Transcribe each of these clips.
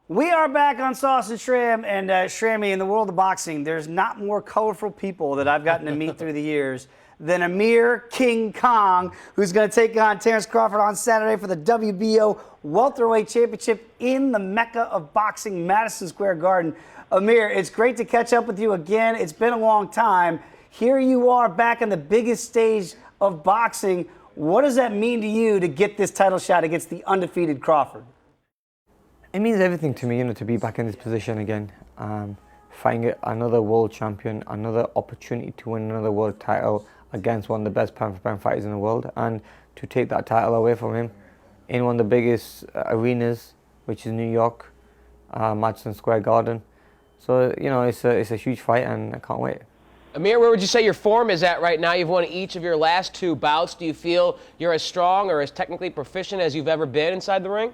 We are back on Sauce and Shram, and Shrammy, in the world of boxing, there's not more colorful people that I've gotten to meet through the years than Amir King Khan, who's going to take on Terence Crawford on Saturday for the WBO Welterweight Championship in the Mecca of boxing, Madison Square Garden. Amir, it's great to catch up with you again. It's been a long time. Here you are back on the biggest stage of boxing. What does that mean to you to get this title shot against the undefeated Crawford? It means everything to me, to be back in this position again, fighting another world champion, another opportunity to win another world title against one of the best pound-for-pound fighters in the world, and to take that title away from him in one of the biggest arenas, which is New York, Madison Square Garden. So, it's a huge fight, and I can't wait. Amir, where would you say your form is at right now? You've won each of your last two bouts. Do you feel you're as strong or as technically proficient as you've ever been inside the ring?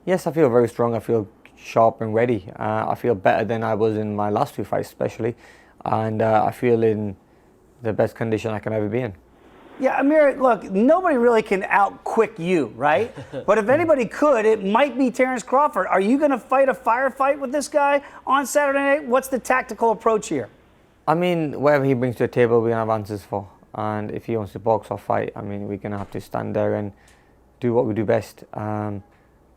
Yes, I feel very strong. I feel sharp and ready. I feel better than I was in my last two fights, especially. And I feel in the best condition I can ever be in. Yeah, Amir, look, nobody really can out-quick you, right? But if anybody could, it might be Terence Crawford. Are you going to fight a firefight with this guy on Saturday night? What's the tactical approach here? I mean, whatever he brings to the table, we're going to have answers for. And if he wants to box or fight, I mean, we're going to have to stand there and do what we do best.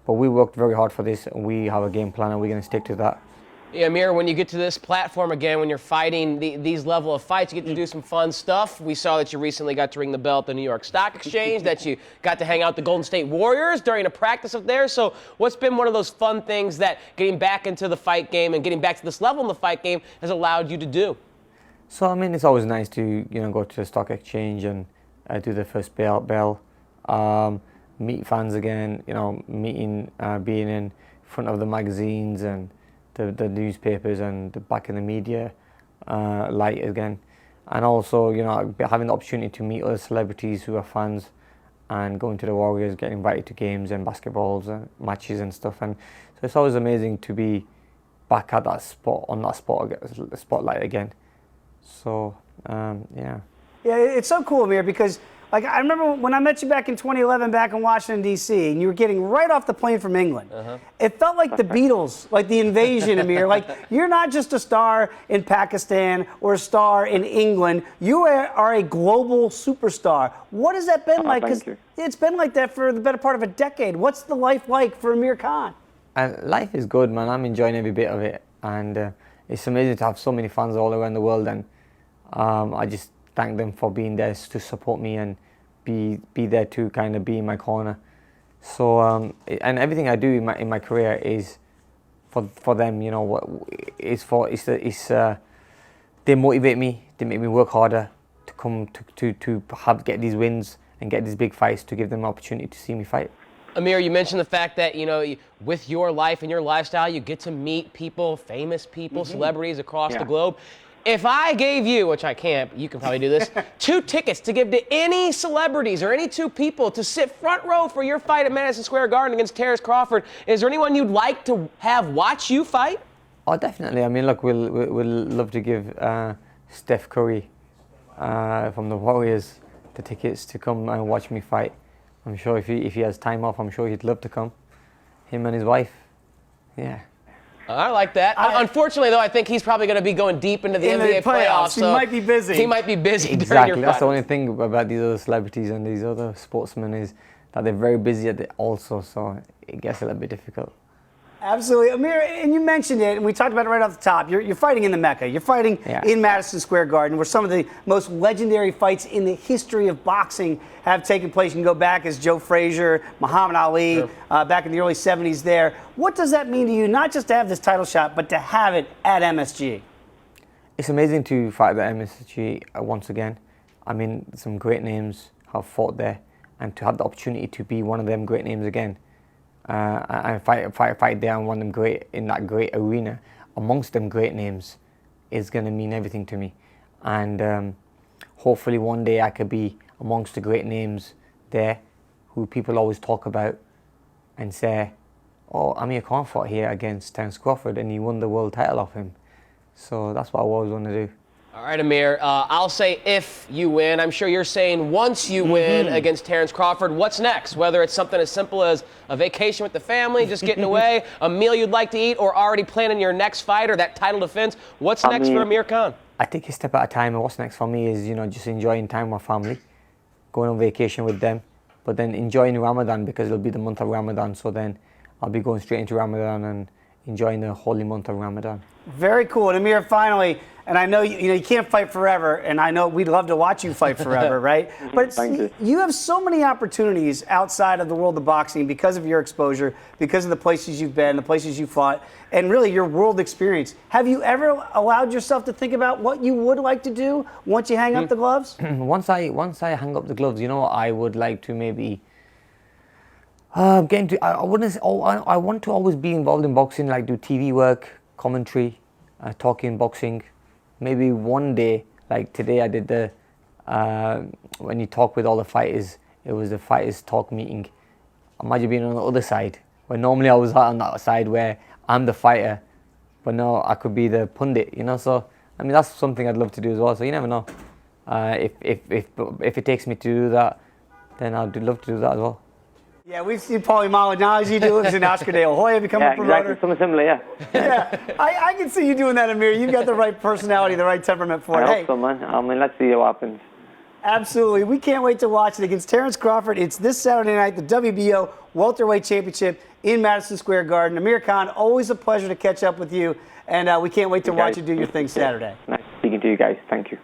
But we worked very hard for this, and we have a game plan, and we're going to stick to that. Yeah, Amir, when you get to this platform again, when you're fighting these level of fights, you get to do some fun stuff. We saw that you recently got to ring the bell at the New York Stock Exchange, that you got to hang out with the Golden State Warriors during a practice of theirs. So what's been one of those fun things that getting back into the fight game and getting back to this level in the fight game has allowed you to do? So, I mean, it's always nice to, go to the stock exchange and do the first bell. Meet fans again, being in front of the magazines and the newspapers and back in the media light again. And also, having the opportunity to meet other celebrities who are fans and going to the Warriors, getting invited to games and basketballs and matches and stuff. And so it's always amazing to be back at that spot, on that spotlight again. So, yeah. Yeah, it's so cool, Amir, because I remember when I met you back in 2011 back in Washington, D.C., and you were getting right off the plane from England. It felt like the Beatles, like the invasion, Amir. Like, you're not just a star in Pakistan or a star in England. You are a global superstar. What has that been like? Because it's been like that for the better part of a decade. What's the life like for Amir Khan? Life is good, man. I'm enjoying every bit of it. And it's amazing to have so many fans all around the world. And I just thank them for being there to support me and be there to kind of be in my corner. So and everything I do in my career is for them. They motivate me. They make me work harder to come to get these wins and get these big fights, to give them an opportunity to see me fight. Amir, you mentioned the fact that, with your life and your lifestyle, you get to meet people, famous people, celebrities across the globe. If I gave you, which I can't, but you can probably do this, 2 tickets to give to any celebrities or any 2 people to sit front row for your fight at Madison Square Garden against Terence Crawford, is there anyone you'd like to have watch you fight? Oh, definitely. I mean, look, we'll love to give Steph Curry from the Warriors the tickets to come and watch me fight. I'm sure if he has time off, I'm sure he'd love to come. Him and his wife. Yeah. I like that. Unfortunately, though, I think he's probably going to be going deep into the NBA playoffs. So he might be busy. He might be busy exactly. during your That's fight. the only thing about these other celebrities and these other sportsmen is that they're very busy at it also, so it gets a little bit difficult. Absolutely. Amir, and you mentioned it, and we talked about it right off the top. You're fighting in the Mecca. You're fighting in Madison Square Garden, where some of the most legendary fights in the history of boxing have taken place. You can go back as Joe Frazier, Muhammad Ali, back in the early 70s there. What does that mean to you, not just to have this title shot, but to have it at MSG? It's amazing to fight at MSG once again. I mean, some great names have fought there, and to have the opportunity to be one of them great names again. And fight there and one of them great in that great arena amongst them great names is going to mean everything to me. And hopefully one day I could be amongst the great names there who people always talk about and say, oh, Amir Khan fought here against Terence Crawford and he won the world title off him. So that's what I always want to do. All right, Amir. I'll say if you win. I'm sure you're saying once you win against Terence Crawford. What's next? Whether it's something as simple as a vacation with the family, just getting away, a meal you'd like to eat, or already planning your next fight or that title defense. What's next for Amir Khan? I take a step at a time, and what's next for me is, just enjoying time with my family, going on vacation with them, but then enjoying Ramadan because it'll be the month of Ramadan. So then I'll be going straight into Ramadan and enjoying the holy month of Ramadan. Very cool. And Amir, finally, and I know you can't fight forever, and I know we'd love to watch you fight forever, right? But you have so many opportunities outside of the world of boxing because of your exposure, because of the places you've been, the places you fought, and really your world experience. Have you ever allowed yourself to think about what you would like to do once you hang up the gloves? Once I hang up the gloves, I would like to maybe get into. I want to always be involved in boxing, like do TV work, commentary, talking boxing. Maybe one day, like today, I did the when you talk with all the fighters. It was the fighters talk meeting. Imagine being on the other side, where normally I was on that side where I'm the fighter, but no, I could be the pundit. So I mean, that's something I'd love to do as well. So you never know. If it takes me to do that, then I'd love to do that as well. Yeah, we've seen Paulie Malignaggi do it, and Oscar De La Hoya become a promoter. Exactly, something similar, Yeah, I can see you doing that, Amir. You've got the right personality, the right temperament for it. I hope so, man. I mean, let's see what happens. Absolutely. We can't wait to watch it against Terence Crawford. It's this Saturday night, the WBO Welterweight Championship in Madison Square Garden. Amir Khan, always a pleasure to catch up with you, and we can't wait to watch you do your thing Saturday. Nice speaking to you guys. Thank you.